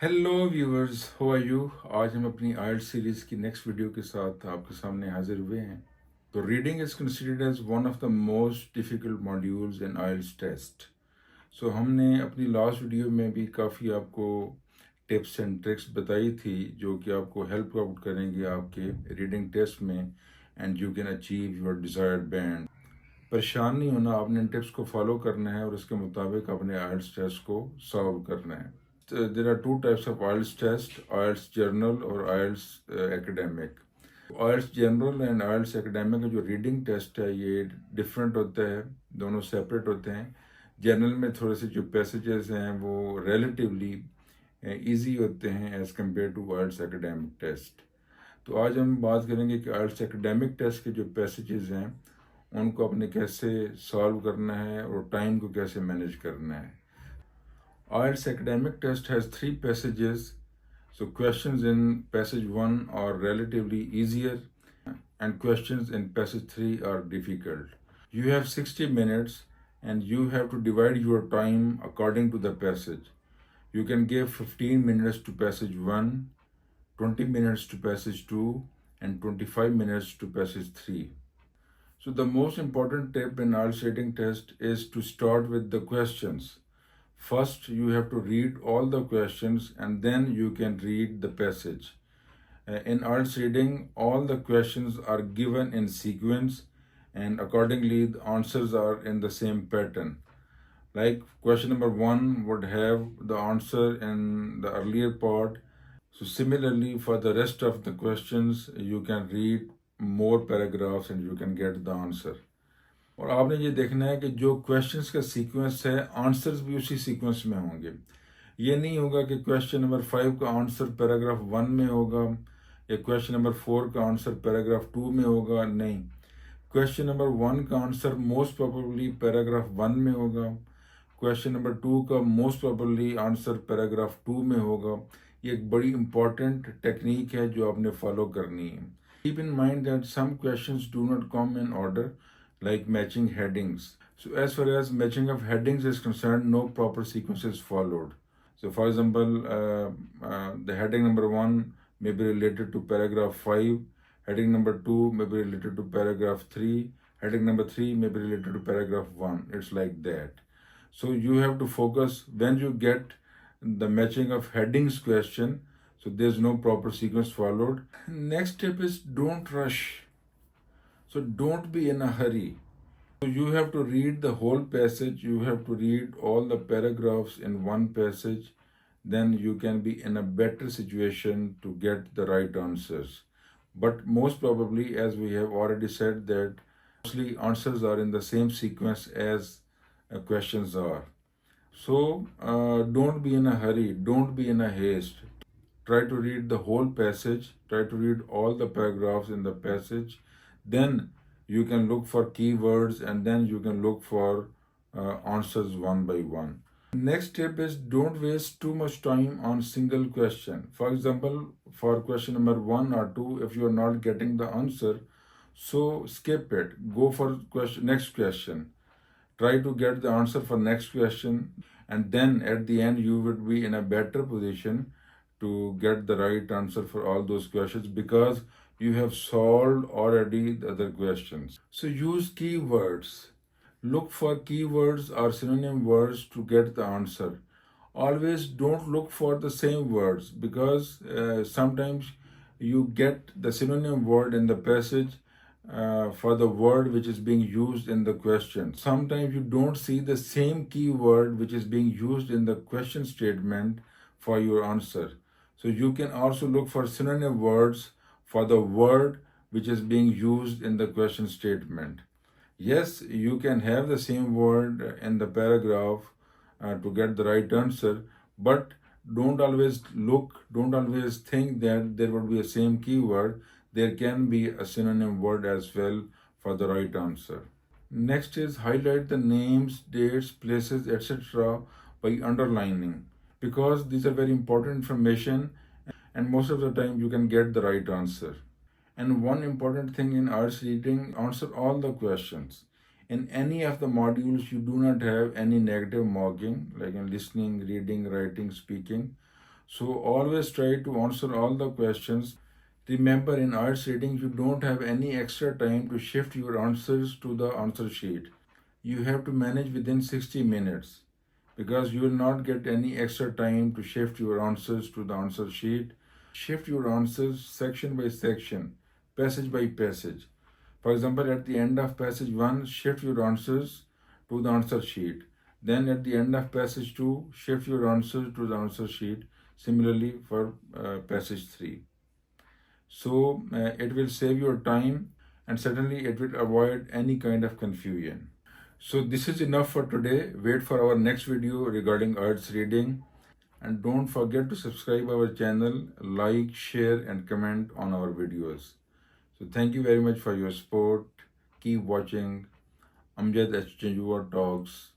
Hello viewers, how are you. आज हम अपनी आइल्स सीरीज़ की नेक्स्ट वीडियो के साथ आपके सामने हाजिर हुए हैं। तो reading is considered as one of the most difficult modules in IELTS test. So हमने अपनी लास्ट वीडियो में भी काफ़ी आपको टिप्स एंड ट्रिक्स बताई थी जो कि आपको हेल्प आउट करेंगे आपके रीडिंग टेस्ट में, and you can achieve your desired band. परेशान नहीं होना, आपने इन टिप्स को फॉलो करना है और उसके मुताबिक अपने आइल्स टेस्ट को सॉल्व करना है। There are two types of IELTS test, IELTS General और IELTS Academic. IELTS General and IELTS Academic का जो रीडिंग टेस्ट है ये डिफरेंट होता है, दोनों सेपरेट होते हैं। जनरल में थोड़े से जो पैसेजेस हैं वो रिलेटिवली इजी होते हैं as compare to IELTS Academic test. तो आज हम बात करेंगे कि IELTS Academic टेस्ट के जो पैसेजेस हैं उनको आपने कैसे सॉल्व करना है और टाइम को कैसे मैनेज करना है। IELTS academic test has three passages, so questions in passage 1 are relatively easier and questions in passage 3 are difficult. You have 60 minutes and you have to divide your time according to the passage. You can give 15 minutes to passage 1, 20 minutes to passage 2, and 25 minutes to passage 3. So the most important tip in IELTS reading test is to start with the questions. First, you have to read all the questions and then you can read the passage. In IELTS reading, all the questions are given in sequence and accordingly the answers are in the same pattern. Like question number 1 would have the answer in the earlier part. So similarly, for the rest of the questions, you can read more paragraphs and you can get the answer. اور آپ نے یہ دیکھنا ہے کہ جو questions کا sequence ہے آنسرز بھی اسی سیکوینس میں ہوں گے۔ یہ نہیں ہوگا کہ کویشچن نمبر 5 کا آنسر پیراگراف 1 میں ہوگا یا کویشچن نمبر 4 کا آنسر پیراگراف 2 میں ہوگا، نہیں۔ کویشچن نمبر 1 کا آنسر موسٹ پروبیبلی پیراگراف 1 میں ہوگا، کویشچن نمبر 2 کا موسٹ پروبیبلی آنسر پیراگراف 2 میں ہوگا۔ یہ ایک بڑی امپورٹنٹ ٹیکنیک ہے جو آپ نے فالو کرنی ہے۔ Keep in mind that some questions do not come in order like matching headings. So as far as matching of headings is concerned, no proper sequence is followed. So for example, the heading number 1 may be related to paragraph 5, heading number 2 may be related to paragraph 3, heading number 3 may be related to paragraph 1. It's like that. So you have to focus when you get the matching of headings question. So there's no proper sequence followed. Next tip is don't rush. So don't be in a hurry. So you have to read the whole passage, you have to read all the paragraphs in one passage, then you can be in a better situation to get the right answers. But most probably, as we have already said, that mostly answers are in the same sequence as questions are. So don't be in a hurry, don't be in a haste. Try to read the whole passage, try to read all the paragraphs in the passage, then you can look for keywords and then you can look for answers one by one. Next tip is don't waste too much time on single question. For example, for question number 1 or 2, if you are not getting the answer, so skip it. Go for next question. Try to get the answer for next question, and then at the end you would be in a better position to get the right answer for all those questions because you have solved already the other questions. So use keywords. Look for keywords or synonym words to get the answer. Always don't look for the same words because sometimes you get the synonym word in the passage for the word which is being used in the question. Sometimes you don't see the same keyword which is being used in the question statement for your answer. So you can also look for synonym words for the word which is being used in the question statement. Yes, you can have the same word in the paragraph to get the right answer, but don't always think that there would be a same keyword. There can be a synonym word as well for the right answer. Next is highlight the names, dates, places, etc. by underlining, because these are very important information and most of the time you can get the right answer. And one important thing in IELTS reading, answer all the questions. In any of the modules, you do not have any negative marking, like in listening, reading, writing, speaking. So always try to answer all the questions. Remember, in IELTS reading, you don't have any extra time to shift your answers to the answer sheet. You have to manage within 60 minutes because you will not get any extra time to shift your answers to the answer sheet. Shift your answers section by section, passage by passage. For example, at the end of passage 1, shift your answers to the answer sheet. Then at the end of passage 2, shift your answers to the answer sheet. Similarly for passage 3. So it will save your time and certainly it will avoid any kind of confusion. So this is enough for today. Wait for our next video regarding IELTS reading. And don't forget to subscribe our channel, like, share and comment on our videos. So thank you very much for your support. Keep watching Amjad H. Janjua Talks.